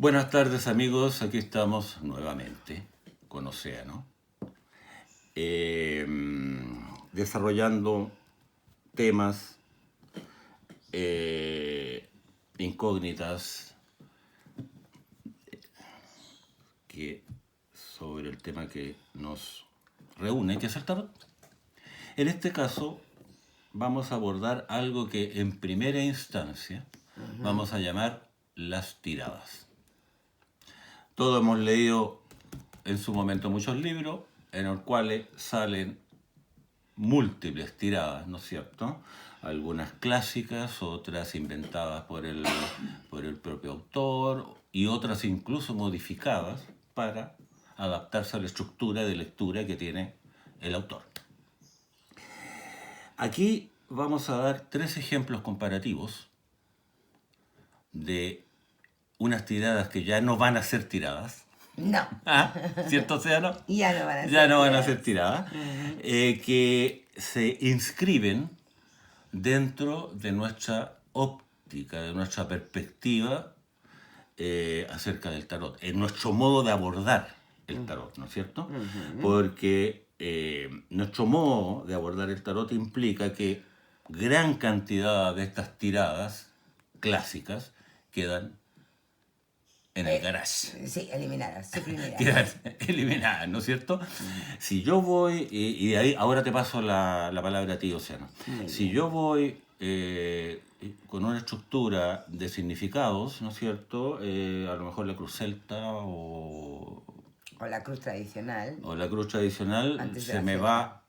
Buenas tardes amigos, aquí estamos nuevamente con Océano, eh, desarrollando temas, incógnitas que, sobre el tema que nos reúne, que es el tarot. En este caso vamos a abordar algo que en primera instancia vamos a llamar las tiradas. Todos hemos leído en su momento muchos libros en los cuales salen múltiples tiradas, ¿no es cierto? Algunas clásicas, otras inventadas por el propio autor y otras incluso modificadas para adaptarse a la estructura de lectura que tiene el autor. Aquí vamos a dar 3 ejemplos comparativos de unas tiradas que ya no van a ser tiradas. No. ¿Cierto, Océano? Ya no van a ser Ya no van a tiradas. ser tiradas. Que se inscriben dentro de nuestra óptica, de nuestra perspectiva acerca del tarot, en nuestro modo de abordar el tarot, ¿no es cierto? Porque nuestro modo de abordar el tarot implica que gran cantidad de estas tiradas clásicas quedan en el garage. Sí, eliminadas, suprimidas. Quedan eliminadas, ¿no es cierto? Si yo voy, y de ahí ahora te paso la palabra a ti, Océano. Si yo voy con una estructura de significados, ¿no es cierto? A lo mejor la cruz celta O la cruz tradicional. o la cruz tradicional Antes de se la me celta. va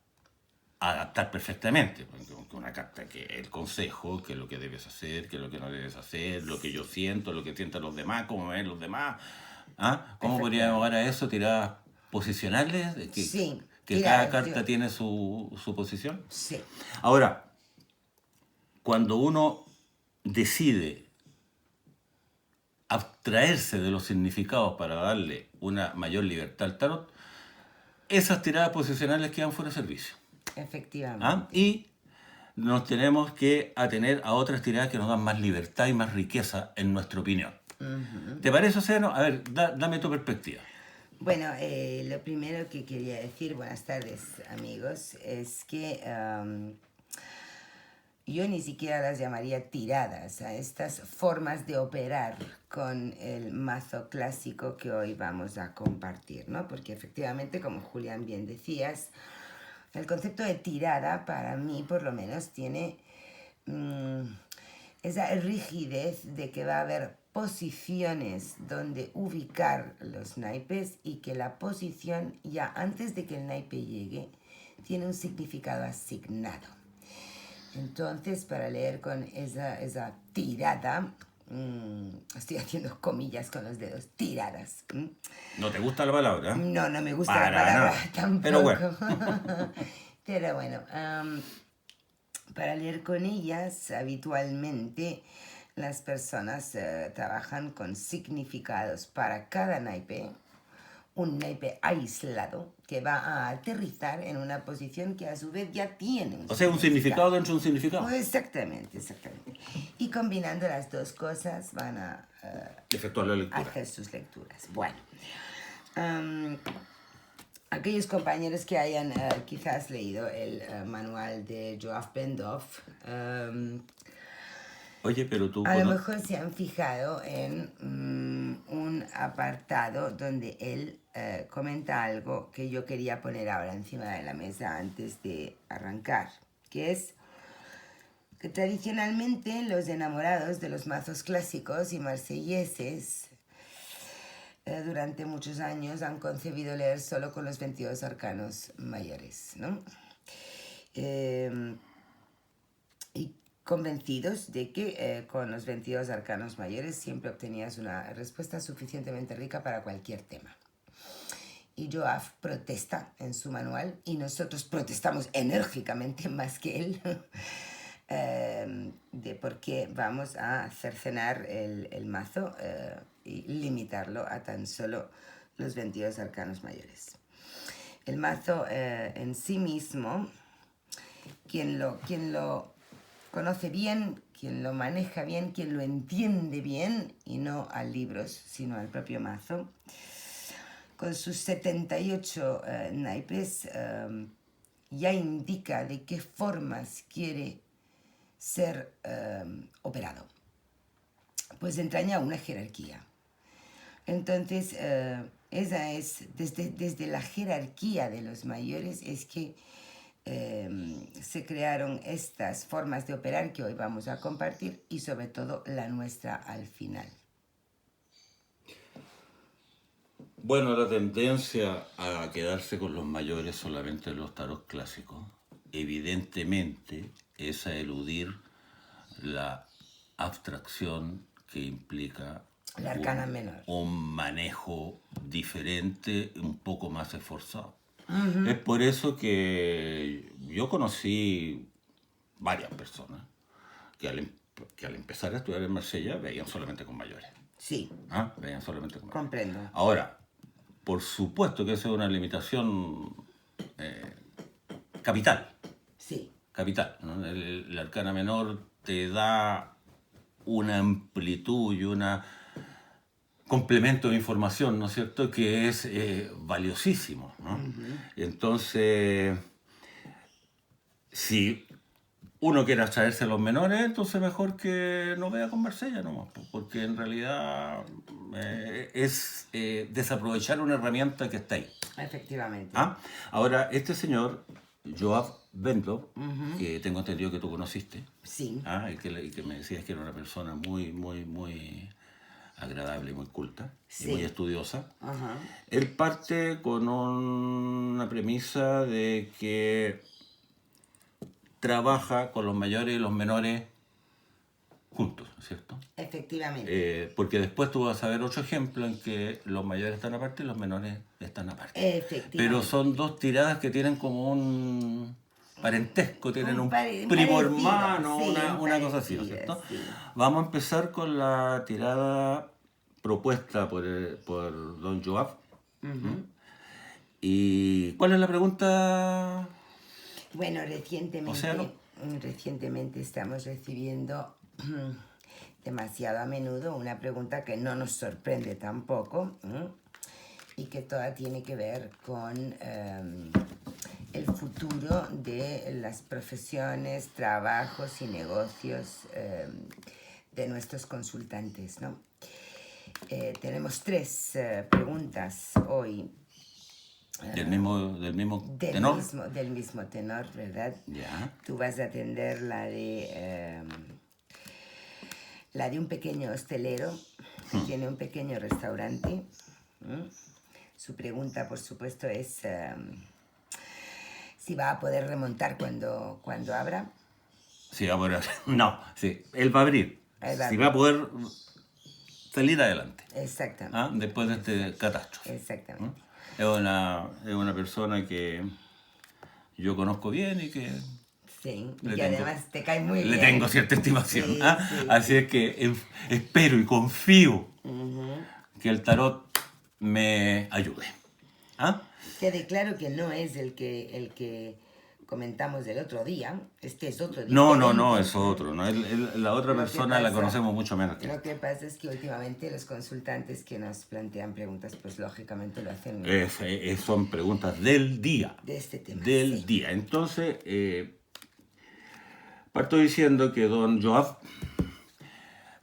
a adaptar perfectamente. Porque una carta que el consejo, que es lo que debes hacer, que es lo que no debes hacer, lo que yo siento, lo que sienten los demás, cómo me ven los demás. ¿Ah? ¿Cómo podríamos llegar a eso? Tiradas posicionales, Sí, que tiradas, cada carta digo. tiene su posición. Sí. Ahora, cuando uno decide abstraerse de los significados para darle una mayor libertad al tarot, esas tiradas posicionales quedan fuera de servicio. Efectivamente. ¿Ah? Y nos tenemos que atener a otras tiradas que nos dan más libertad y más riqueza, en nuestra opinión. ¿Te parece, Océano? A ver, dame tu perspectiva. Bueno, lo primero que quería decir, buenas tardes amigos, es que yo ni siquiera las llamaría tiradas a estas formas de operar con el mazo clásico que hoy vamos a compartir, ¿no? Porque efectivamente, como Julián bien decías, el concepto de tirada para mí por lo menos tiene esa rigidez de que va a haber posiciones donde ubicar los naipes y que la posición ya antes de que el naipe llegue tiene un significado asignado. Entonces, para leer con esa tirada, estoy haciendo comillas con los dedos, tiradas. ¿No te gusta la palabra? No, no me gusta Para la palabra nada. tampoco. Pero bueno. Pero bueno, para leer con ellas, habitualmente las personas trabajan con significados para cada naipe, un naipe aislado que va a aterrizar en una posición que a su vez ya tiene un O sea, un significado dentro de un significado. Exactamente. Y combinando las dos cosas van a Efectuar la lectura. hacer sus lecturas. Bueno, aquellos compañeros que hayan quizás leído el manual de Joaf Bendorf, Oye, pero tú... a lo mejor se han fijado en un apartado donde él comenta algo que yo quería poner ahora encima de la mesa antes de arrancar, que es que tradicionalmente los enamorados de los mazos clásicos y marselleses durante muchos años han concebido leer solo con los 22 arcanos mayores, ¿no? Y convencidos de que con los 22 arcanos mayores siempre obtenías una respuesta suficientemente rica para cualquier tema. Y Joaf protesta en su manual, y nosotros protestamos enérgicamente más que él, de por qué vamos a cercenar el mazo y limitarlo a tan solo los 22 arcanos mayores. El mazo en sí mismo, quien lo conoce bien, quien lo maneja bien, quien lo entiende bien, y no a libros, sino al propio mazo, con sus 78 naipes, ya indica de qué formas quiere ser operado. Pues entraña una jerarquía. Entonces, esa es, desde la jerarquía de los mayores, es que se crearon estas formas de operar que hoy vamos a compartir, y sobre todo la nuestra al final. Bueno, la tendencia a quedarse con los mayores solamente en los tarots clásicos, evidentemente, es a eludir la abstracción que implica La arcana menor. un manejo diferente, un poco más esforzado. Es por eso que yo conocí varias personas que al empezar a estudiar en Marsella veían solamente con mayores. Sí, Veían solamente con mayores. comprendo. Ahora, por supuesto que esa es una limitación capital. Sí, Capital, ¿no? El arcana menor te da una amplitud y un complemento de información, ¿no es cierto?, que es valiosísimo, ¿no? Entonces, si uno quiere abstraerse a los menores, entonces mejor que no vea con Marsella nomás, porque en realidad es desaprovechar una herramienta que está ahí. efectivamente. Ahora, este señor, Joab Bendov, que tengo entendido que tú conociste, Sí, y que me decías que era una persona muy, muy, muy agradable, muy culta, Sí. y muy estudiosa. Ajá. Él parte con una premisa de que trabaja con los mayores y los menores juntos, ¿cierto? Efectivamente. Porque después tú vas a ver otro ejemplo en que los mayores están aparte y los menores están aparte. Efectivamente. Pero son dos tiradas que tienen como un parentesco, tienen un parecido, primo hermano, sí, una cosa así, ¿no es parecido, cierto? sí. Vamos a empezar con la tirada propuesta por don Joab. ¿Y cuál es la pregunta? Bueno, recientemente, Océano. recientemente estamos recibiendo demasiado a menudo una pregunta que no nos sorprende tampoco, y que toda tiene que ver con el futuro de las profesiones, trabajos y negocios de nuestros consultantes, ¿no? Tenemos 3 preguntas hoy. Del mismo tenor. Del mismo tenor, ¿verdad? Ya. Tú vas a atender la de un pequeño hostelero que tiene un pequeño restaurante. Su pregunta, por supuesto, es si va a poder remontar cuando abra. Sí, va a poder. No, sí, él va a abrir. Él va a Sí, abrir. va a poder salir adelante. Exactamente. Después de este catástrofe. Exactamente. Es una persona que yo conozco bien y que Sí, le y tengo- además te cae muy le bien. tengo cierta estimación. Sí, sí, Así sí. es que espero y confío que el tarot me ayude. Quede claro que no es el que comentamos el otro día. Este es otro No, diferente. es otro. ¿No? La otra Lo que persona la pasa- conocemos mucho menos que Lo que pasa es que últimamente los consultantes que nos plantean preguntas, pues lógicamente lo hacen son preguntas del día. de este tema. Del sí. día. Entonces, parto diciendo que don Joab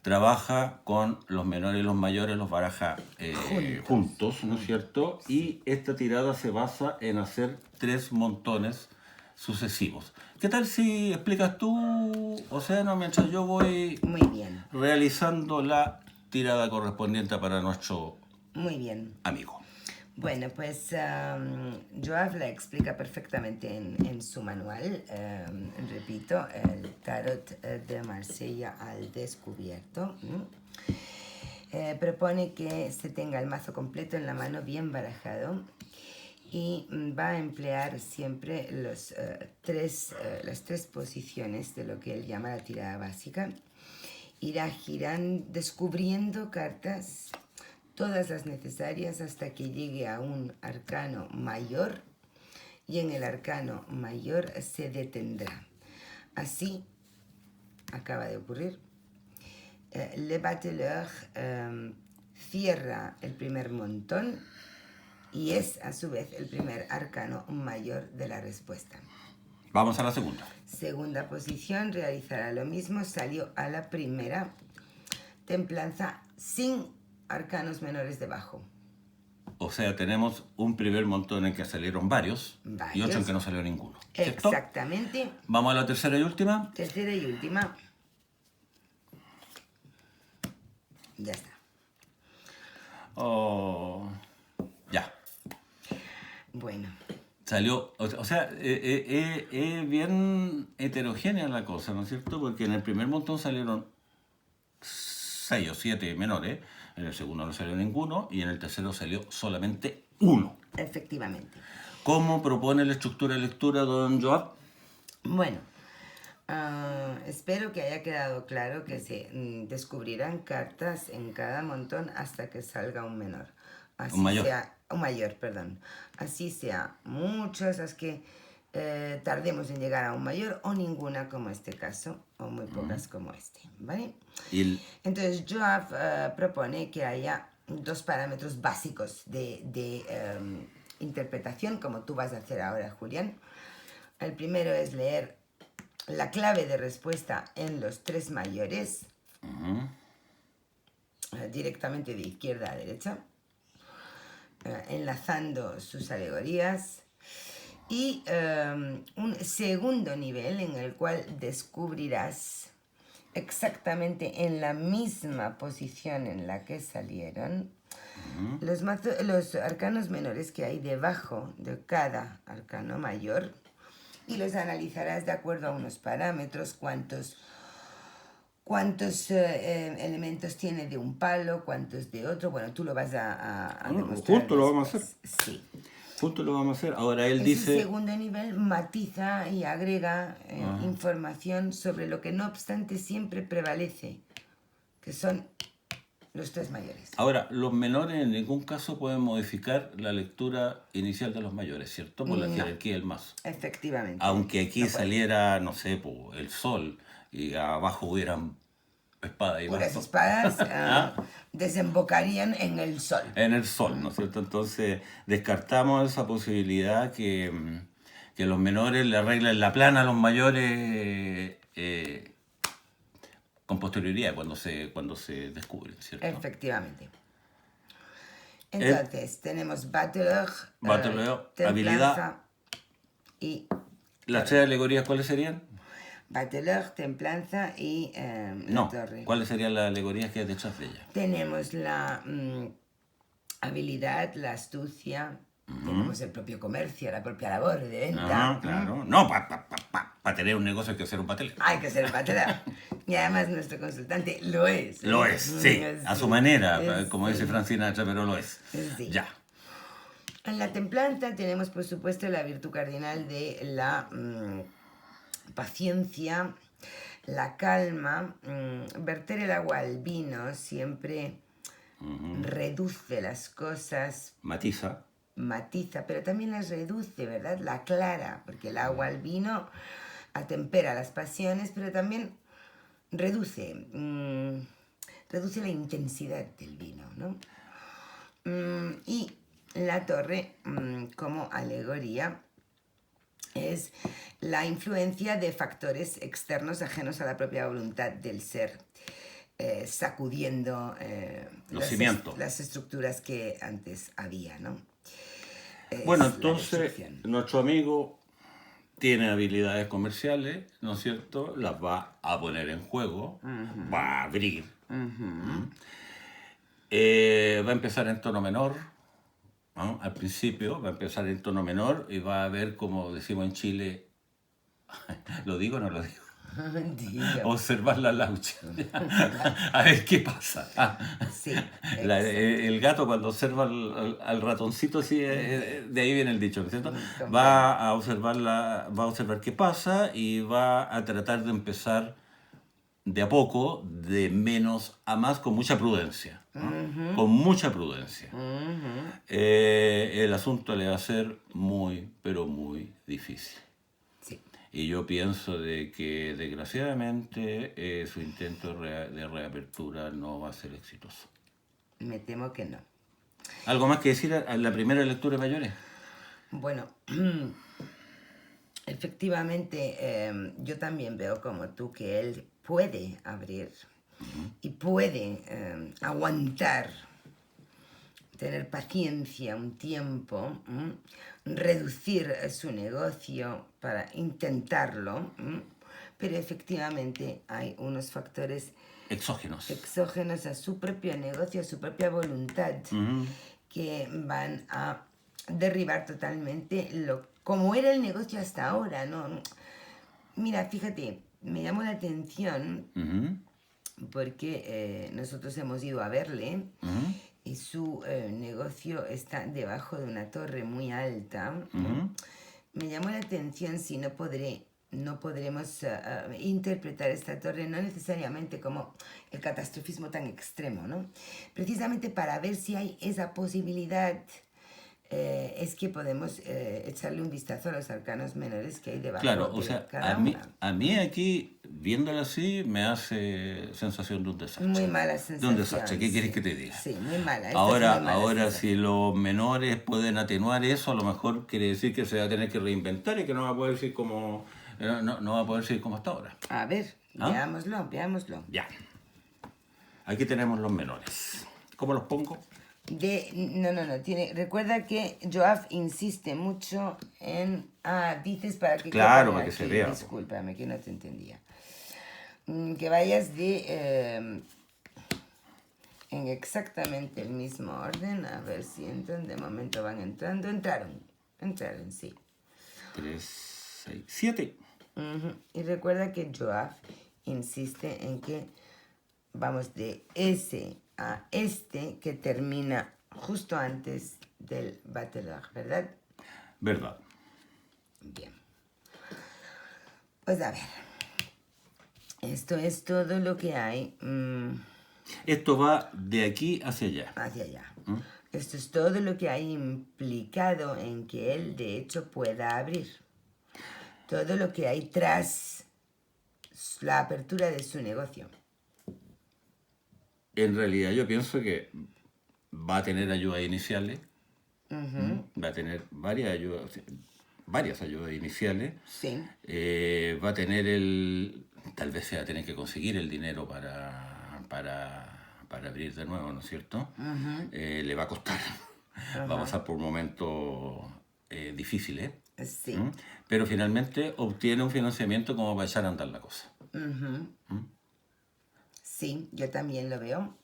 trabaja con los menores y los mayores, los baraja juntos, ¿no es cierto? Y esta tirada se basa en hacer 3 montones sucesivos. ¿Qué tal si explicas tú, Océano, mientras yo voy Muy bien, realizando la tirada correspondiente para nuestro muy bien. amigo? Bueno, pues Joab la explica perfectamente en su manual. Repito, el tarot de Marsella al descubierto. Propone que se tenga el mazo completo en la mano, bien barajado, y va a emplear siempre las 3 posiciones de lo que él llama la tirada básica. Irá girando, descubriendo cartas, todas las necesarias, hasta que llegue a un arcano mayor, y en el arcano mayor se detendrá. Así acaba de ocurrir. Le Bateleur cierra el primer montón y es a su vez el primer arcano mayor de la respuesta. Vamos a la segunda. Segunda posición, realizará lo mismo, salió a la primera. Templanza sin arcanos menores debajo. O sea, tenemos un primer montón en que salieron varios. Y otro en que no salió ninguno, ¿cierto? Exactamente. Vamos a la tercera y última. Tercera y última. Ya está. Oh, ya. Bueno. Salió, o sea, bien heterogénea la cosa, ¿no es cierto? Porque en el primer montón salieron 6 o 7 menores, en el segundo no salió ninguno y en el tercero salió solamente uno. Efectivamente. ¿Cómo propone la estructura de lectura, don Joab? Bueno, espero que haya quedado claro que se descubrirán cartas en cada montón hasta que salga un menor. Así Un mayor. Un mayor, perdón. Así sea muchas las que tardemos en llegar a un mayor o ninguna como este caso o muy pocas como este, ¿vale? Entonces Joab propone que haya 2 parámetros básicos de interpretación, como tú vas a hacer ahora, Julián. El primero es leer la clave de respuesta en los 3 mayores, directamente de izquierda a derecha, enlazando sus alegorías, y un segundo nivel en el cual descubrirás exactamente en la misma posición en la que salieron los arcanos menores que hay debajo de cada arcano mayor, y los analizarás de acuerdo a unos parámetros, cuántos elementos tiene de un palo, cuántos de otro. Bueno, tú lo vas a demostrar. Juntos lo vamos a hacer. Sí. Juntos lo vamos a hacer. Ahora él Ese dice... segundo nivel matiza y agrega información sobre lo que no obstante siempre prevalece, que son los 3 mayores. Ahora, los menores en ningún caso pueden modificar la lectura inicial de los mayores, ¿cierto? Por la jerarquía del mazo. Efectivamente. Aunque aquí saliera, no sé, el sol y abajo hubieran espadas y las bastos. espadas desembocarían en el sol. En el sol, ¿no es cierto? Entonces descartamos esa posibilidad que los menores le arreglen la plana a los mayores con posterioridad cuando se descubren, ¿cierto? Efectivamente. Entonces, tenemos Bateleur, habilidad y... ¿Las 3 alegorías cuáles serían? Bateleur, templanza y no, torre. ¿Cuáles serían las alegorías que hay detrás de ella? Tenemos la habilidad, la astucia, tenemos el propio comercio, la propia labor de venta. Claro. No, para tener un negocio hay que ser un bateleur. Hay que ser bateleur. Y además nuestro consultante lo es. Lo es, sí. A su manera, como dice Francina, pero lo es. Sí. Ya. En la templanza tenemos, por supuesto, la virtud cardinal de la paciencia, la calma. Verter el agua al vino siempre reduce las cosas. Matiza, pero también las reduce, ¿verdad? La aclara, porque el agua al vino atempera las pasiones, pero también reduce la intensidad del vino, ¿no? Y la torre, como alegoría, es la influencia de factores externos ajenos a la propia voluntad del ser, sacudiendo los cimientos, las estructuras que antes había, ¿no? Bueno, entonces nuestro amigo tiene habilidades comerciales, ¿no es cierto? Las va a poner en juego, va a abrir. Va a empezar en tono menor, ¿no? Al principio va a empezar en tono menor y va a ver, como decimos en Chile, ¿lo digo o no lo digo? Observar la laucha. A ver qué pasa. Sí, el gato cuando observa al ratoncito, sí, de ahí viene el dicho, ¿no es cierto? Va a observar qué pasa y va a tratar de empezar de a poco, de menos a más, con mucha prudencia. ¿No? Con mucha prudencia. El asunto le va a ser muy, pero muy difícil. Sí. Y yo pienso de que desgraciadamente su intento de reapertura no va a ser exitoso. Me temo que no. ¿Algo más que decir a la primera lectura de Mayores? Bueno, efectivamente, yo también veo como tú que él puede abrir y puede aguantar, tener paciencia un tiempo, reducir su negocio para intentarlo, pero efectivamente hay unos factores exógenos a su propio negocio, a su propia voluntad, que van a derribar totalmente como era el negocio hasta ahora, ¿no? Mira, fíjate, me llamó la atención porque nosotros hemos ido a verle y su negocio está debajo de una torre muy alta. Me llamó la atención si no podremos interpretar esta torre no necesariamente como el catastrofismo tan extremo, ¿no? Precisamente para ver si hay esa posibilidad, es que podemos echarle un vistazo a los arcanos menores que hay debajo Claro, o de sea, cada una. a mí aquí, viéndola así, me hace sensación de un desastre. Muy mala De sensación. un desastre, ¿qué quieres que te diga? Sí, muy mala. Esta Ahora, es muy mala sensación. si los menores pueden atenuar eso, a lo mejor quiere decir que se va a tener que reinventar y que no va a poder seguir como, no va a poder seguir como hasta ahora. A ver, veámoslo. Ya. Aquí tenemos los menores. ¿Cómo los pongo? No. Recuerda que Joab insiste mucho en... dices para que... Claro, para que se vea. Discúlpame, que no te entendía. Que vayas en exactamente el mismo orden. A ver si entran. De momento van entrando. Entraron, sí. 3, 6, 7. Y recuerda que Joab insiste en que vamos de ese a este que termina justo antes del Bateleur, ¿verdad? Verdad. Bien. Pues a ver. Esto es todo lo que hay. Esto va de aquí hacia allá. Hacia allá. Esto es todo lo que hay implicado en que él de hecho pueda abrir. Todo lo que hay tras la apertura de su negocio. En realidad yo pienso que va a tener ayudas iniciales, va a tener varias ayudas iniciales, Sí. Va a tener tal vez se va a tener que conseguir el dinero para abrir de nuevo, ¿no es cierto? Le va a costar, va a pasar por momentos difíciles, Sí. pero finalmente obtiene un financiamiento como para echar a andar la cosa. Sí, yo también lo veo.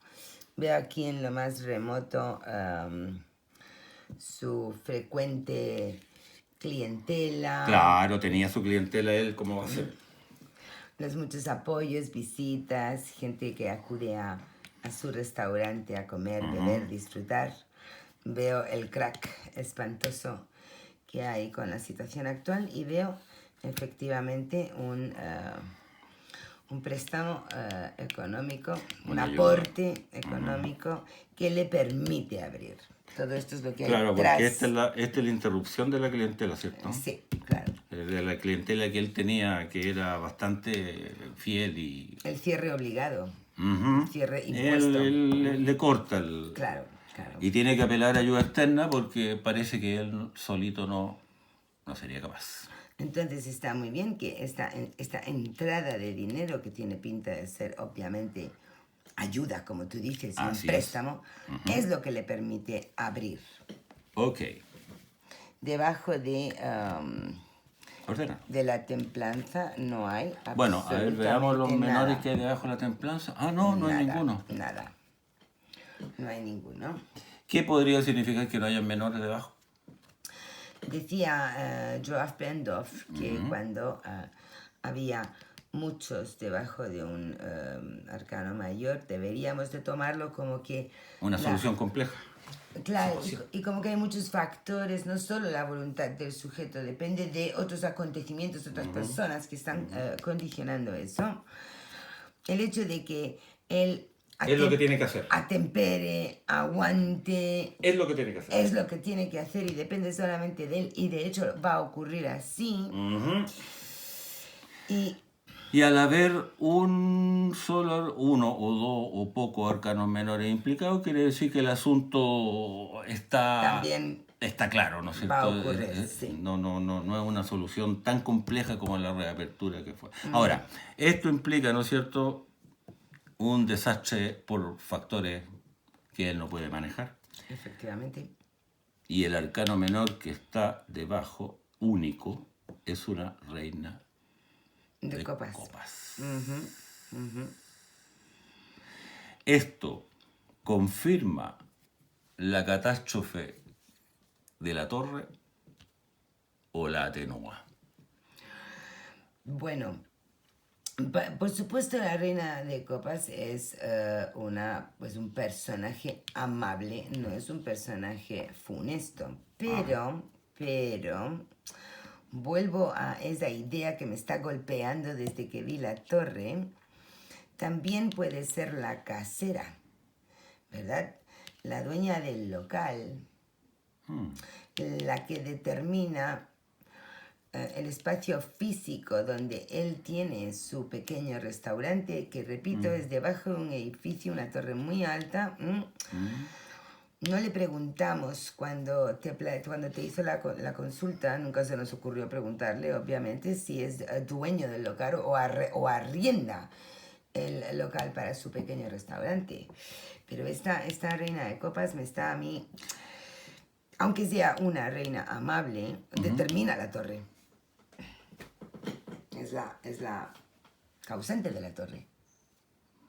Veo aquí en lo más remoto su frecuente clientela. Claro, tenía su clientela él, ¿cómo va a ser? Los muchos apoyos, visitas, gente que acude a su restaurante a comer, beber, disfrutar. Veo el crack espantoso que hay con la situación actual y veo efectivamente un préstamo económico, un aporte económico que le permite abrir. Todo esto es lo que hay Claro, tras. porque esta es la interrupción de la clientela, ¿cierto? Sí, claro. De la clientela que él tenía, que era bastante fiel y... El cierre obligado. El cierre impuesto. Él le corta el... Claro. Y tiene que apelar a ayuda externa porque parece que él solito no sería capaz. Entonces está muy bien que esta entrada de dinero, que tiene pinta de ser obviamente ayuda, como tú dices, un préstamo, es lo que le permite abrir. Ok. Debajo de Ordena. la templanza no hay absolutamente. Bueno, a ver, veamos los menores que hay debajo de la templanza. No hay ninguno. Nada. No hay ninguno. ¿Qué podría significar que no haya menores debajo? Decía Joab Bendorf que cuando había muchos debajo de un arcano mayor, deberíamos de tomarlo como que... Una solución compleja. Claro, y como que hay muchos factores, no solo la voluntad del sujeto, depende de otros acontecimientos, otras personas que están condicionando eso. El hecho de que él... Es lo que tiene que hacer. Atempere, aguante. Es lo que tiene que hacer. Es lo que tiene que hacer y depende solamente de él. Y de hecho va a ocurrir así. Y Y al haber uno o dos o pocos arcanos menores implicados, quiere decir que el asunto también está claro, ¿no es va a cierto? ocurrir, sí. No es una solución tan compleja como la reapertura que fue. Ahora, esto implica, ¿no es cierto?, un desastre por factores que él no puede manejar. Efectivamente. Y el arcano menor que está debajo, único, es una reina De de copas. copas. Ujú, ujú. Esto confirma la catástrofe de la torre o la atenúa. Bueno, por supuesto la reina de copas es pues un personaje amable, no es un personaje funesto, pero vuelvo a esa idea que me está golpeando desde que vi la torre. También puede ser la casera, ¿verdad? La dueña del local, la que determina el espacio físico donde él tiene su pequeño restaurante, que repito, es debajo de un edificio, una torre muy alta. No le preguntamos cuando te hizo la consulta, nunca se nos ocurrió preguntarle, obviamente, si es dueño del local o arrienda el local para su pequeño restaurante. Pero esta reina de copas me está a mí, aunque sea una reina amable, determina la torre. Es la causante de la torre.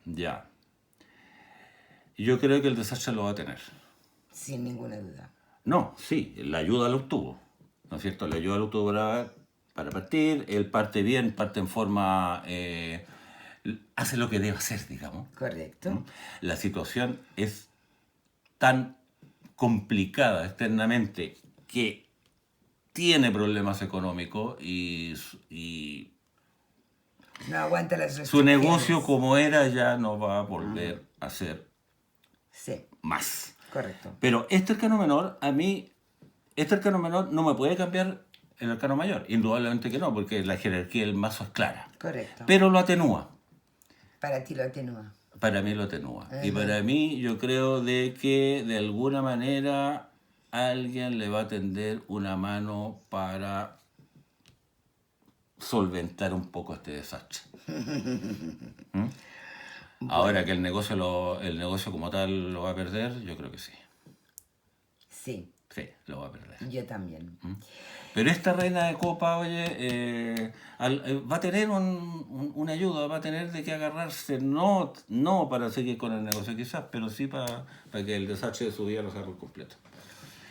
Ya. Yo creo que el desastre lo va a tener. Sin ninguna duda. No, sí, la ayuda lo obtuvo. ¿No es cierto? La ayuda lo obtuvo para partir. Él parte bien, parte en forma... hace lo que debe hacer, digamos. Correcto. La situación es tan complicada externamente que tiene problemas económicos y No aguanta las su restricciones. negocio como era ya no va a volver a ser Sí, más. correcto. Pero este arcano menor no me puede cambiar el arcano mayor. Indudablemente que no, porque la jerarquía del mazo es clara. Correcto. Pero lo atenúa. Para ti lo atenúa. Para mí lo atenúa. Y para mí yo creo de que de alguna manera alguien le va a tender una mano para solventar un poco este desastre. Ahora que el negocio como tal lo va a perder, yo creo que sí. Sí, Sí, lo va a perder. yo también. Pero esta reina de copa, oye, va a tener una ayuda, va a tener de qué agarrarse, no para seguir con el negocio quizás, pero sí para que el desastre de su vida no sea por completo.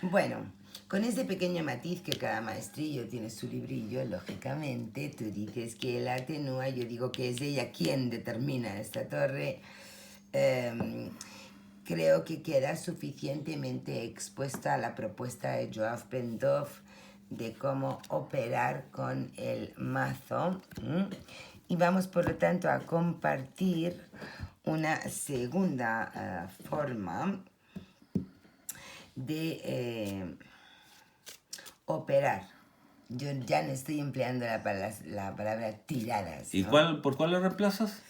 Bueno, con ese pequeño matiz que cada maestrillo tiene su librillo, lógicamente, tú dices que la atenúa, yo digo que es ella quien determina esta torre. Creo que queda suficientemente expuesta a la propuesta de Joaf Bendov de cómo operar con el mazo. Y vamos, por lo tanto, a compartir una segunda forma de operar. Yo ya no estoy empleando la palabra tiradas, ¿Y ¿no? por cuál lo reemplazas?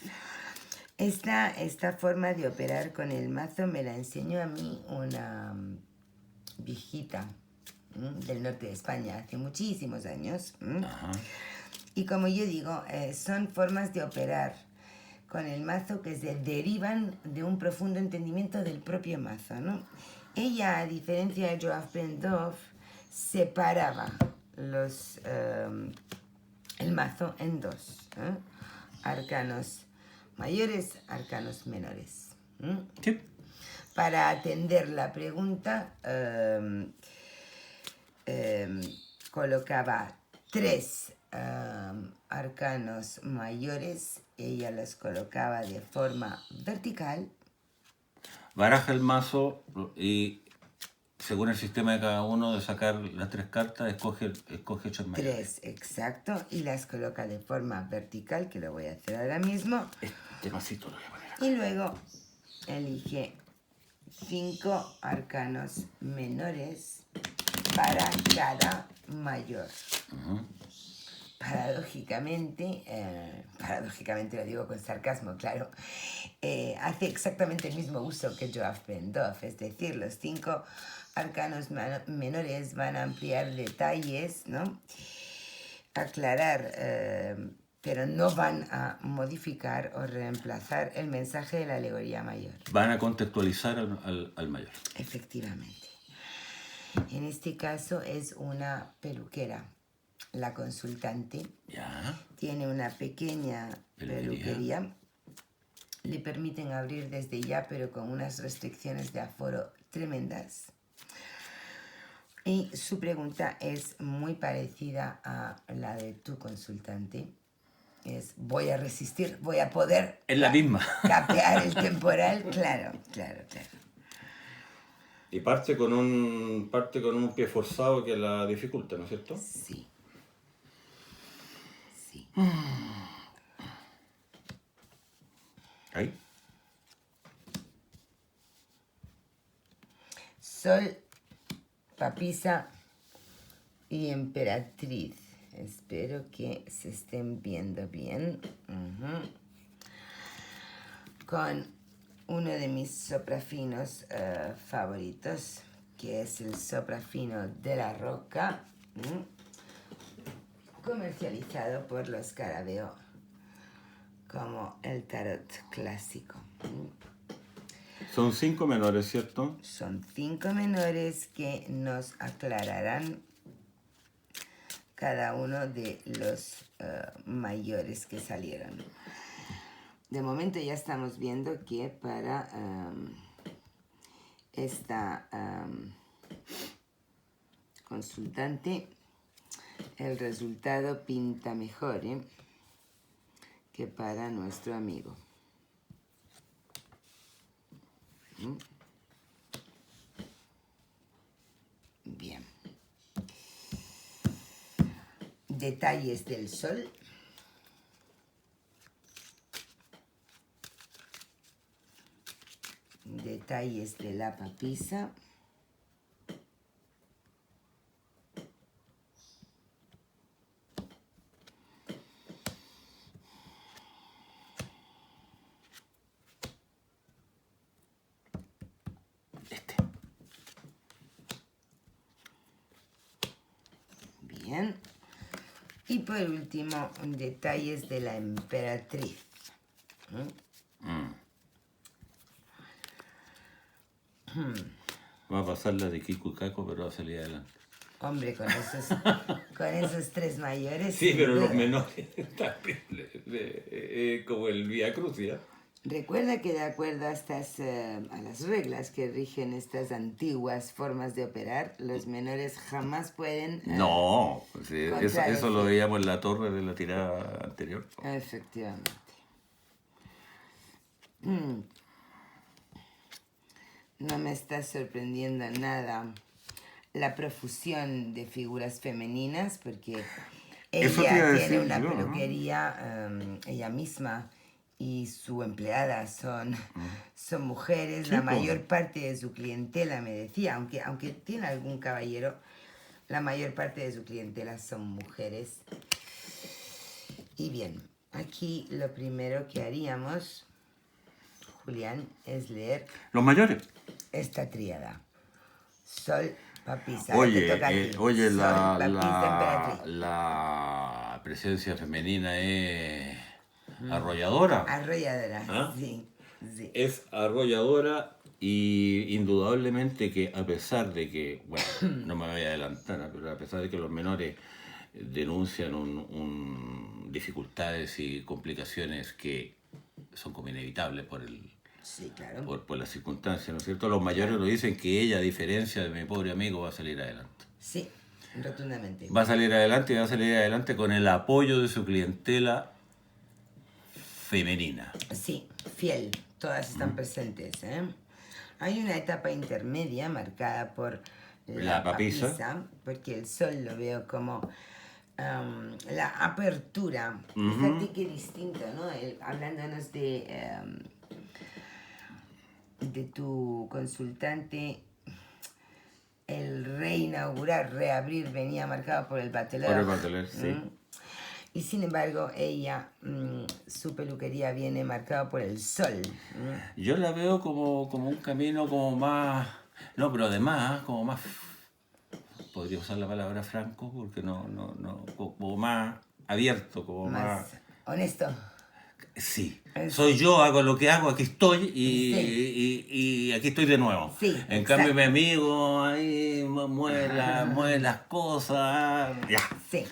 Esta forma de operar con el mazo me la enseñó a mí una viejita del norte de España hace muchísimos años. Ajá. Y como yo digo, son formas de operar con el mazo que se derivan de un profundo entendimiento del propio mazo, ¿no? Ella, a diferencia de Joaf Bendov, separaba el mazo en dos, arcanos mayores, arcanos menores. Sí. Para atender la pregunta, colocaba 3 arcanos mayores, ella los colocaba de forma vertical. Baraja el mazo y según el sistema de cada uno de sacar las 3 cartas, escoge 3 mayores. 3, exacto, y las coloca de forma vertical, que lo voy a hacer ahora mismo. Este masito lo voy a poner acá. Y luego elige 5 arcanos menores para cada mayor. paradójicamente lo digo con sarcasmo, claro, hace exactamente el mismo uso que Yoav Ben Dov, es decir, los 5 arcanos menores van a ampliar detalles, ¿no? Aclarar, pero no van a modificar o reemplazar el mensaje de la alegoría mayor. Van a contextualizar al mayor. Efectivamente. En este caso es una peluquera. La consultante Ya. tiene una pequeña peluquería. Le permiten abrir desde ya, pero con unas restricciones de aforo tremendas. Y su pregunta es muy parecida a la de tu consultante. Es, voy a resistir, voy a poder... Es la misma. Capear el temporal, claro. Y parte con un pie forzado que la dificulta, ¿no es cierto? Sí. Ahí. Sol, papisa y emperatriz. Espero que se estén viendo bien. Con uno de mis soprafinos favoritos, que es el soprafino de la Roca, comercializado por los Carabeo como el tarot clásico. Son 5 menores, ¿cierto? Son 5 menores que nos aclararán cada uno de los mayores que salieron. De momento ya estamos viendo que para esta consultante el resultado pinta mejor que para nuestro amigo. Bien. Detalles del sol. Detalles de la papisa. Bien. Y por último, detalles de la emperatriz. Va a pasar la de Kiku y Kako, pero va a salir adelante. Hombre, con esos 3 mayores. Sí, pero los menores también, como el Vía Crucia. Recuerda que de acuerdo a las reglas que rigen estas antiguas formas de operar, los menores jamás pueden... No, sí, eso lo veíamos en la torre de la tirada anterior. Efectivamente. No me está sorprendiendo nada la profusión de figuras femeninas, porque ella tiene una peluquería, ella misma y su empleada son mujeres. Sí, la mayor parte de su clientela, me decía, aunque tiene algún caballero, la mayor parte de su clientela son mujeres. Y bien, aquí lo primero que haríamos, Julián, es leer... Los mayores. Esta tríada. Sol, papisa. Oye, Sol, la presencia femenina es arrolladora. Arrolladora, ¿ah? Sí. Es arrolladora y indudablemente que a pesar de que, bueno, no me voy a adelantar, pero a pesar de que los menores denuncian dificultades y complicaciones que son como inevitables por el... Sí, claro. Por las circunstancias, ¿no es cierto? Los mayores lo dicen que ella, a diferencia de mi pobre amigo, va a salir adelante. Sí, rotundamente. Va a salir adelante y va a salir adelante con el apoyo de su clientela femenina. Sí, fiel. Todas están presentes. Hay una etapa intermedia marcada por la papisa, porque el sol lo veo como la apertura. Fíjate qué distinto, ¿no? Hablándonos de tu consultante, el reinaugurar, reabrir, venía marcado por el bateleur. Por el bateleur, sí. Y sin embargo, ella, su peluquería viene marcado por el sol. Yo la veo como un camino como más... No, pero además, como más... Podría usar la palabra franco, porque no, como más abierto, como más... Más honesto. Sí, Es- soy yo, hago lo que hago, aquí estoy Sí, y aquí estoy de nuevo. sí, En cambio, mi exacto. amigo ahí mueve las cosas. Ya. Sí.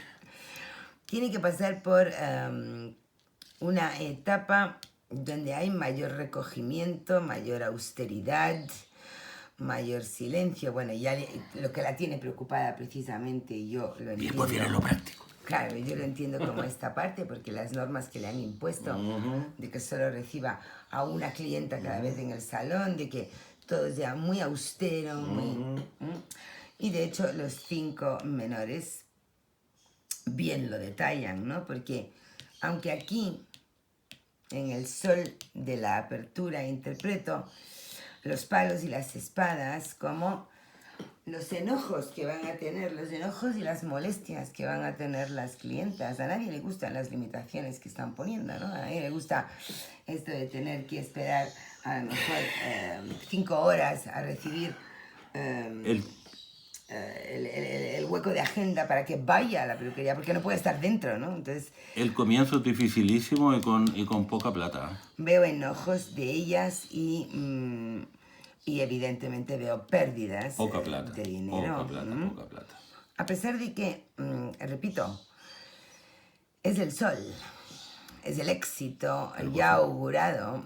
Tiene que pasar por una etapa donde hay mayor recogimiento, mayor austeridad, mayor silencio. Bueno, ya lo que la tiene preocupada precisamente, yo lo Y después viene entiendo. lo práctico. Claro, yo lo entiendo como esta parte, porque las normas que le han impuesto, de que solo reciba a una clienta cada vez en el salón, de que todo sea muy austero, muy... Y de hecho los 5 menores bien lo detallan, ¿no? Porque aunque aquí, en el sol de la apertura, interpreto los palos y las espadas como los enojos que van a tener, los enojos y las molestias que van a tener las clientas. A nadie le gustan las limitaciones que están poniendo, ¿no? A nadie le gusta esto de tener que esperar a lo mejor 5 horas a recibir El, el hueco de agenda para que vaya a la peluquería, porque no puede estar dentro, ¿no? Entonces el comienzo es dificilísimo y con poca plata. veo enojos de ellas y evidentemente veo pérdidas Poca plata. de dinero. Poca plata, poca plata. A pesar de que, repito, es el sol, es el éxito ya augurado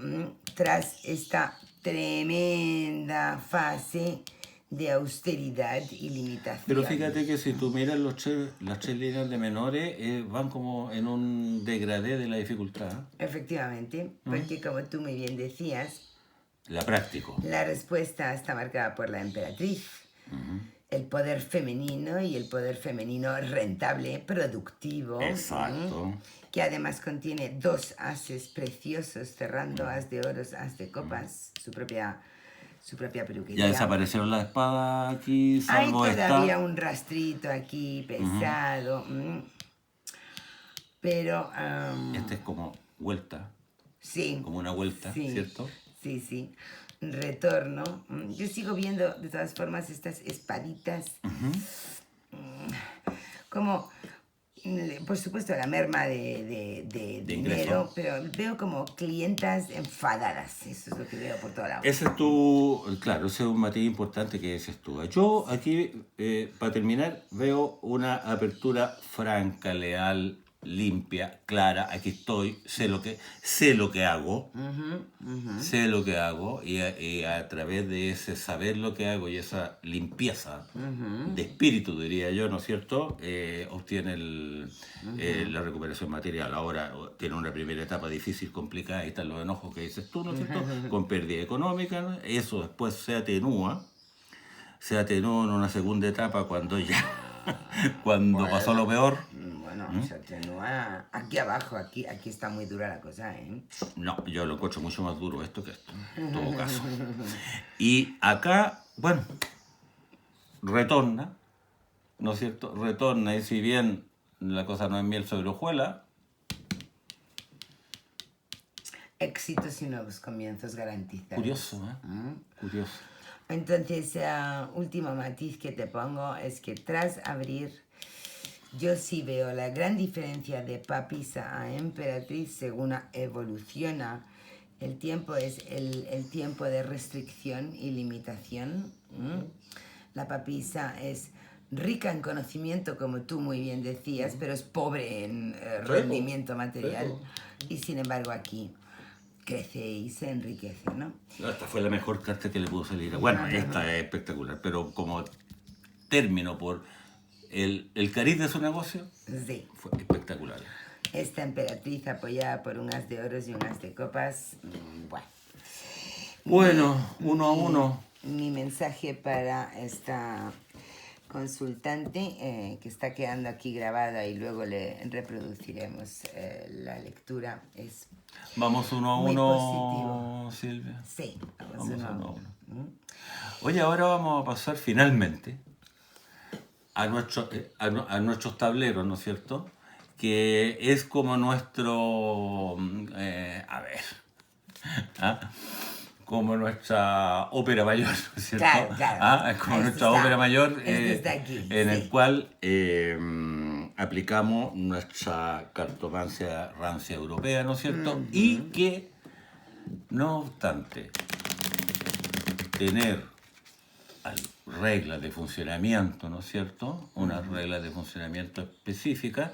tras esta tremenda fase de austeridad y limitación. Pero fíjate que si tú miras las 3 líneas de menores, van como en un degradé de la dificultad. Efectivamente, porque como tú muy bien decías, La práctico. la respuesta está marcada por la emperatriz. El poder femenino y el poder femenino rentable, productivo. Exacto. Que además contiene 2 ases preciosos, cerrando as de oros, as de copas, su propia peluquería. Ya desaparecieron las espadas aquí, Hay salvo todavía esta. un rastrito aquí pesado, pero Este es como vuelta, sí, como una vuelta, sí, ¿cierto? sí, retorno. Yo sigo viendo de todas formas estas espaditas como, por supuesto, la merma de dinero, ingreso. pero veo como clientas enfadadas. Eso es lo que veo por todos lados. Ese es tu, claro, ese es un matiz importante que dices tú. Yo aquí, para terminar, veo una apertura franca, leal, limpia, clara. Aquí estoy, sé lo que hago, sé lo que hago y a través de ese saber lo que hago y esa limpieza de espíritu, diría yo, ¿no es cierto? Obtiene la recuperación material. Ahora tiene una primera etapa difícil, complicada, ahí están los enojos que dices tú, ¿no es cierto? Con pérdida económica, ¿no? Eso después se atenúa en una segunda etapa cuando ya, cuando pasó lo peor. Bueno, se atenúa aquí abajo, aquí está muy dura la cosa, ¿eh? No, yo lo encuentro mucho más duro esto que esto, en todo caso. Y acá, bueno, retorna, ¿no es cierto? Retorna y si bien la cosa no es miel sobre hojuela, Éxitos y nuevos comienzos garantizados. curioso, ¿eh? Curioso. Entonces, último matiz que te pongo es que tras abrir, yo sí veo la gran diferencia de papisa a emperatriz según evoluciona. El tiempo es el tiempo de restricción y limitación. La papisa es rica en conocimiento, como tú muy bien decías, pero es pobre en rendimiento material. Y sin embargo aquí crece y se enriquece, ¿no? Esta fue la mejor carta que le pudo salir. Bueno, esta es espectacular, pero como término por el cariz de su negocio, Sí. fue espectacular. Esta emperatriz apoyada por un as de oros y un as de copas, bueno. Bueno, 1-1. Mi mensaje para esta consultante que está quedando aquí grabada y luego le reproduciremos la lectura es Vamos 1-1, muy positivo. Silvia. Sí, vamos Vamos 1-1. 1-1. Oye, ahora vamos a pasar finalmente a nuestros tableros, ¿no es cierto? que es como nuestro, a ver, ¿ah? Como nuestra ópera mayor, ¿no es cierto? Claro, claro. ¿Ah? Es como Esto nuestra está- ópera mayor esto está aquí, en el sí. cual aplicamos nuestra cartomancia rancia europea, ¿no es cierto? Y que, no obstante, tener reglas de funcionamiento, ¿no es cierto? Unas reglas de funcionamiento específicas.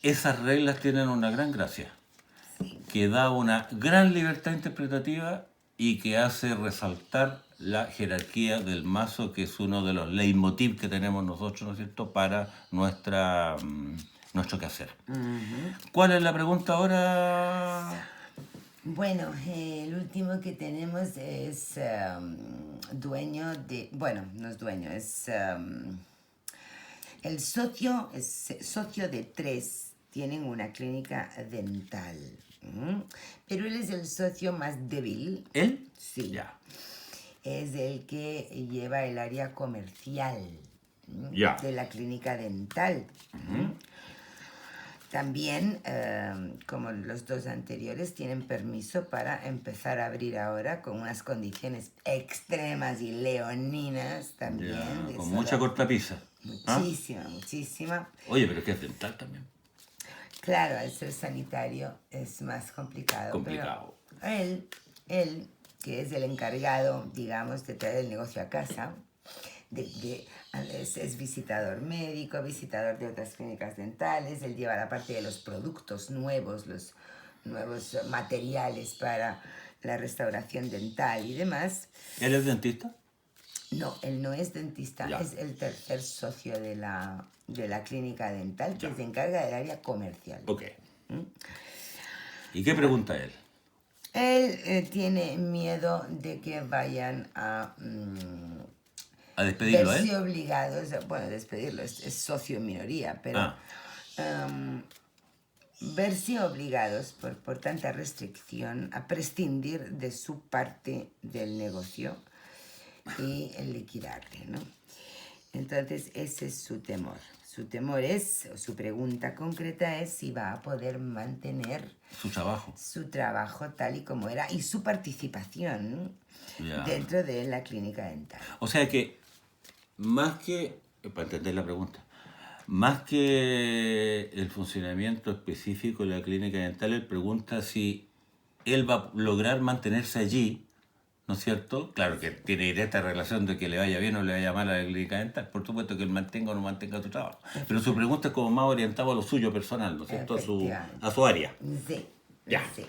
Esas reglas tienen una gran gracia, que da una gran libertad interpretativa y que hace resaltar la jerarquía del mazo, que es uno de los leitmotiv que tenemos nosotros, ¿no es cierto?, para nuestro quehacer. ¿Cuál es la pregunta ahora? Bueno, el último que tenemos es dueño de... Bueno, no es dueño, es... el socio, es socio de 3, tienen una clínica dental. Pero él es el socio más débil. ¿Él? Sí. Ya. Es el que lleva el área comercial Ya. de la clínica dental. También, como los 2 anteriores, tienen permiso para empezar a abrir ahora con unas condiciones extremas y leoninas también. Ya, de con solo- mucha cortapisa. ¿Ah? Muchísima, muchísima. Oye, pero es que es dental también. Claro, al ser sanitario es más complicado. Complicado. Pero él, que es el encargado, digamos, de traer el negocio a casa, es visitador médico, visitador de otras clínicas dentales, él lleva la parte de los productos nuevos, los nuevos materiales para la restauración dental y demás. ¿Él es dentista? No, él no es dentista, Ya. es el tercer socio de la clínica dental que Ya. se encarga del área comercial. Ok. ¿Y qué pregunta él? Él tiene miedo de que vayan a ¿A despedirlo a verse él? obligados, bueno, despedirlo, es socio en minoría, pero Ah, verse obligados por tanta restricción a prescindir de su parte del negocio y liquidarle, ¿no? Entonces ese es su temor. Su temor es, o su pregunta concreta es si va a poder mantener su trabajo. su trabajo tal y como era y su participación Ya. dentro de la clínica dental. O sea que, más que, para entender la pregunta, más que el funcionamiento específico de la clínica dental, él pregunta si él va a lograr mantenerse allí, ¿no es cierto? Claro que tiene directa relación de que le vaya bien o le vaya mal a la clínica dental. Por supuesto que él mantenga o no mantenga su trabajo. Pero su pregunta es como más orientada a lo suyo personal, ¿no es cierto? Efectivamente. A su área. Sí, Ya. sí.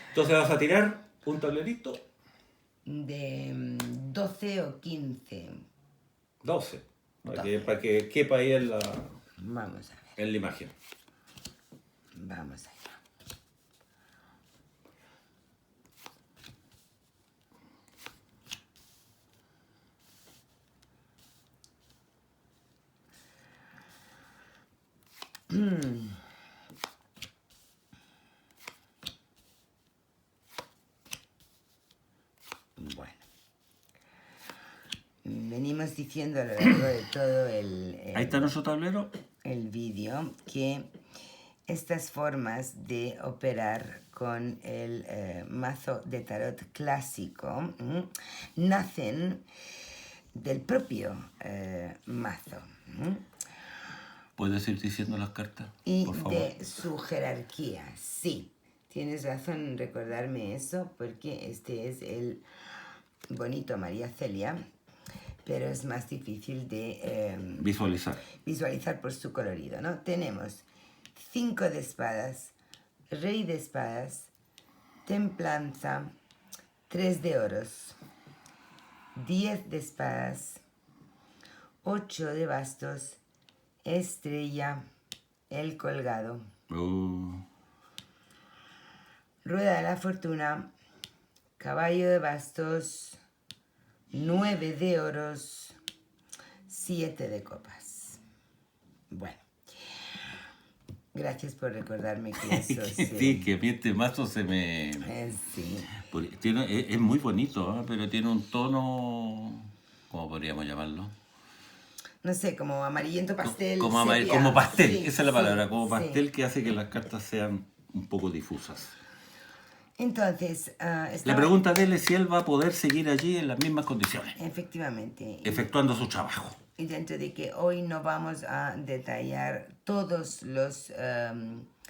Entonces vas a tirar un tablerito. De 12 o 15. 12. Para que quepa ahí Vamos a ver, en la imagen. vamos allá. Bueno. Venimos diciendo a lo largo de todo Ahí está nuestro tablero. el vídeo que estas formas de operar con el mazo de tarot clásico nacen del propio mazo ¿Puedes ir diciendo las cartas, y por favor? de su jerarquía. Sí, tienes razón en recordarme eso porque este es el bonito María Celia, pero es más difícil de Visualizar. visualizar por su colorido, ¿no? Tenemos 5 de espadas, rey de espadas, templanza, 3 de oros, 10 de espadas, 8 de bastos, estrella, el colgado, rueda de la fortuna, caballo de bastos, 9 de oros, 7 de copas. Bueno, gracias por recordarme que eso Sí, que a mí este mazo se me... sí. Es muy bonito, ¿eh? Pero tiene un tono... ¿Cómo podríamos llamarlo? no sé, como amarillento pastel. Como, sepia. como pastel, Sí, esa es la palabra, como sí. pastel que hace que las cartas sean un poco difusas. Entonces, La pregunta de él es si él va a poder seguir allí en las mismas condiciones, efectivamente. efectuando su trabajo. Y dentro de que hoy no vamos a detallar todos los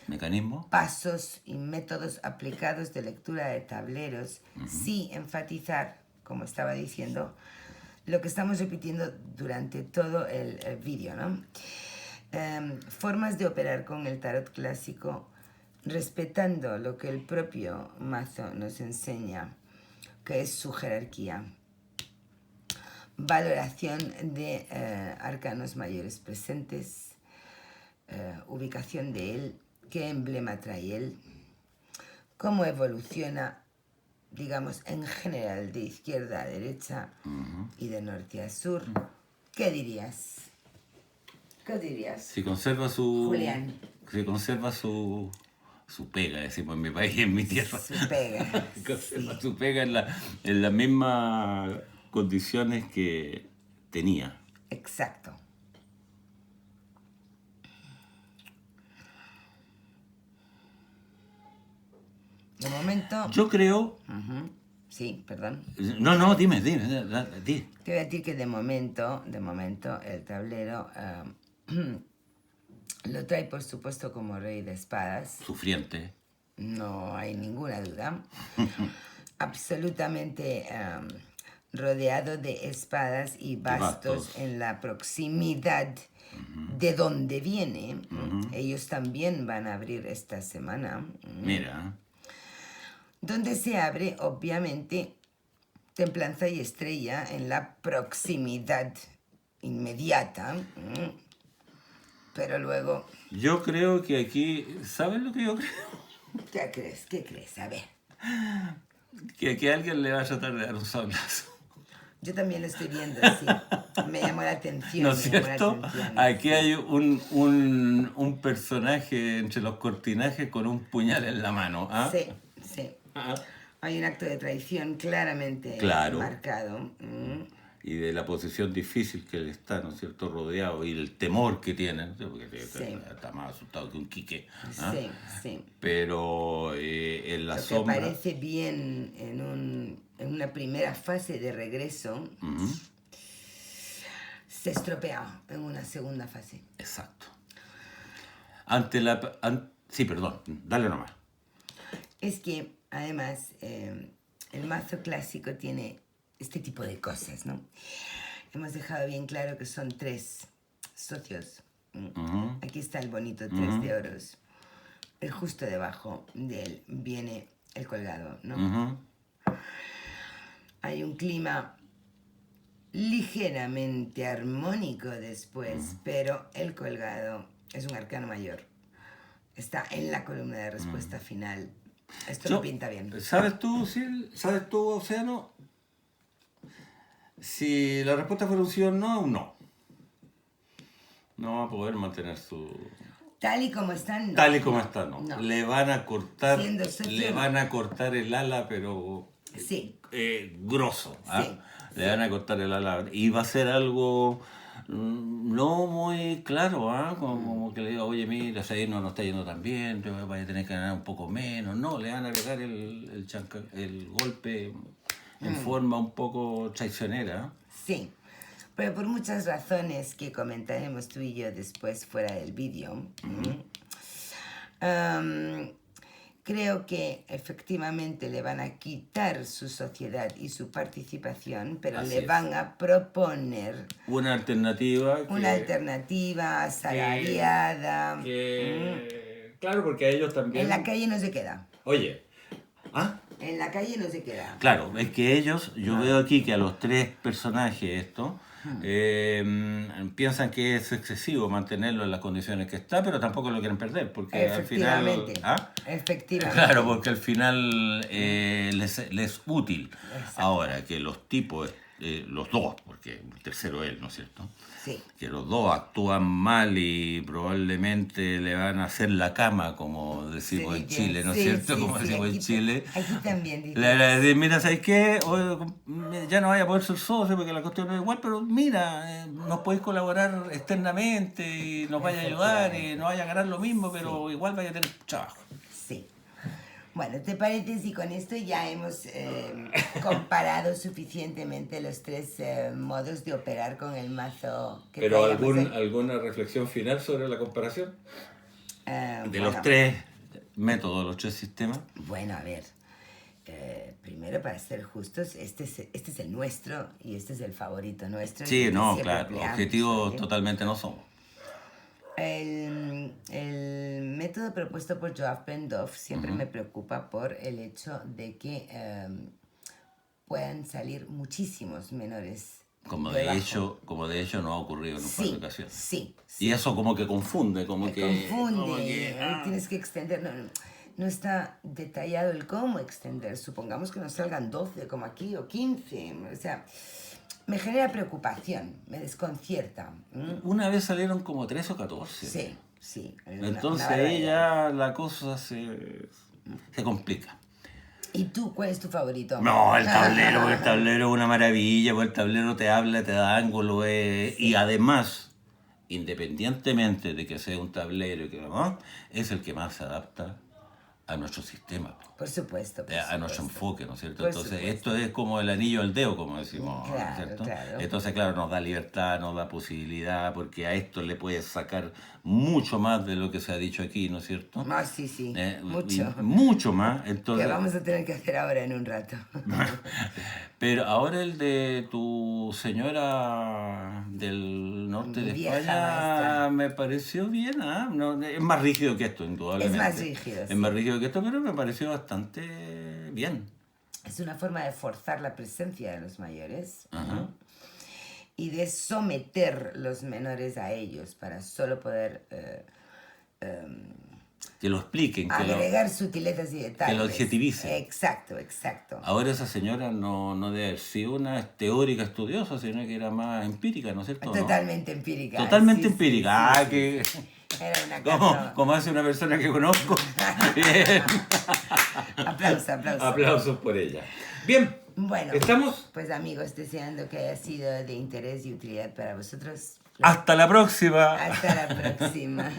¿Mecanismo? pasos y métodos aplicados de lectura de tableros, sí enfatizar, como estaba diciendo, lo que estamos repitiendo durante todo el vídeo, ¿no? Formas de operar con el tarot clásico respetando lo que el propio mazo nos enseña, que es su jerarquía. Valoración de arcanos mayores presentes, ubicación de él, qué emblema trae él, cómo evoluciona, digamos, en general de izquierda a derecha y de norte a sur. ¿Qué dirías? ¿Qué dirías? Si conserva su... Julián. Si conserva su pega, decimos en mi país y en mi tierra. Su pega. Conserva Sí. su pega en las mismas condiciones que tenía. Exacto. De momento... Yo creo... Sí, perdón. No, dime. Di. Te voy a decir que de momento el tablero lo trae por supuesto como rey de espadas. Sufriente. No hay ninguna duda. Absolutamente rodeado de espadas y bastos en la proximidad de donde viene. Ellos también van a abrir esta semana. Mira. Donde se abre, obviamente, templanza y estrella en la proximidad inmediata. Pero luego... Yo creo que aquí... ¿Sabes lo que yo creo? ¿Qué crees? ¿Qué crees? A ver. Que aquí alguien le va a tratar de dar un sablazo. Yo también lo estoy viendo, sí. Me llamó la atención. ¿No es cierto? Aquí hay un personaje entre los cortinajes con un puñal en la mano. ¿Ah? Sí, sí. Ah. Hay un acto de traición claramente Claro. marcado. Y de la posición difícil que él está, ¿no es cierto?, rodeado, y el temor que tiene, ¿no? Porque está más asustado que un quique. ¿Ah? Sí, sí. Pero en la Lo que sombra... parece bien en una primera fase de regreso, se estropea en una segunda fase. Exacto. Sí, perdón, dale nomás. Es que, además, el mazo clásico tiene este tipo de cosas, ¿no? Hemos dejado bien claro que son 3 socios. Aquí está el bonito 3 de oros. El justo debajo de él viene el colgado, ¿no? Hay un clima ligeramente armónico después, pero el colgado es un arcano mayor. Está en la columna de respuesta final. Esto no pinta bien. ¿Sabes tú, Océano? Si la respuesta fuera un sí o no, un no. No va a poder mantener su... Tal y como están, no. Tal y como está, no. No. Le van a cortar, Siendo socio, le no. van a cortar el ala, pero Sí. grosso. ¿ah? Sí. Le van a cortar el ala y va a ser algo no muy claro, ¿ah? Como que le diga, oye, mira, ahí no nos está yendo tan bien, te vaya a tener que ganar un poco menos. No, le van a agregar el golpe en forma un poco traicionera. Sí, pero por muchas razones que comentaremos tú y yo después fuera del vídeo. Creo que efectivamente le van a quitar su sociedad y su participación, pero Así le es. van a proponer Una alternativa. una alternativa asalariada. Claro, porque a ellos también... En la calle no se queda. Oye, ¿ah? En la calle no se queda. Claro, es que ellos, yo veo aquí que a los 3 personajes esto, piensan que es excesivo mantenerlo en las condiciones que está, pero tampoco lo quieren perder, porque al final... Efectivamente. ¿Ah? Efectivamente. Claro, porque al final les útil. Ahora, que los tipos los dos, porque el tercero es él, ¿no es cierto? Sí. Que los dos actúan mal y probablemente le van a hacer la cama, como decimos en Chile, ¿no es cierto? Como decimos en Chile. Aquí también Le van a decir, mira, ¿sabes qué? Ya no vaya a poder ser socio porque la cuestión no es igual, pero mira, nos podéis colaborar externamente y nos vaya a ayudar y nos vaya a ganar lo mismo, pero igual vaya a tener trabajo. Sí. Bueno, ¿te parece si con esto ya hemos comparado suficientemente los tres modos de operar con el mazo? Que ¿Pero traíamos alguna reflexión final sobre la comparación? De bueno, los tres métodos, los tres sistemas. Bueno, a ver. Primero, para ser justos, este es el nuestro y este es el favorito nuestro. Sí, el que no, siempre claro, empleamos, objetivos ¿vale? totalmente no somos. El método propuesto por Joab Ben-Dov siempre me preocupa por el hecho de que puedan salir muchísimos menores. Como de hecho no ha ocurrido en un par de ocasiones. Sí. Y eso como que confunde, Confunde, tienes que extender. No está detallado el cómo extender. Supongamos que nos salgan 12, como aquí, o 15. O sea, me genera preocupación, me desconcierta. Una vez salieron como 13 o 14. Sí. Entonces ahí ya la cosa se complica. ¿Y tú, cuál es tu favorito? No, el tablero es una maravilla, porque el tablero te habla, te da ángulo, y además, independientemente de que sea un tablero, es el que más se adapta a nuestro sistema. Por supuesto. A nuestro enfoque, ¿no es cierto? Por Entonces, supuesto. esto es como el anillo al dedo, como decimos, ¿no es Claro, cierto? claro. Entonces, claro, nos da libertad, nos da posibilidad, porque a esto le puedes sacar mucho más de lo que se ha dicho aquí, ¿no es cierto? Sí, mucho. Mucho más. Entonces, Que vamos a tener que hacer ahora en un rato. Pero ahora el de tu señora del norte de Vieja España maestra. me pareció bien, ¿ah? No, es más rígido que esto, indudablemente. Es más rígido, Es sí. más rígido que esto, pero me pareció bastante bien. Es una forma de forzar la presencia de los mayores. Ajá. Y de someter los menores a ellos para solo poder Que lo expliquen, agregar sutilezas y detalles. que lo adjetivicen. Exacto. Ahora esa señora no debe haber sido una teórica estudiosa, sino que era más empírica, ¿no es cierto? Totalmente empírica. Totalmente Sí, empírica. sí, Que... Era una cosa... Como hace una persona que conozco. Bien. Aplausos. Aplausos por ella. Bien. Bueno, ¿Estamos? Pues amigos, deseando que haya sido de interés y utilidad para vosotros. Hasta la próxima. Hasta la próxima.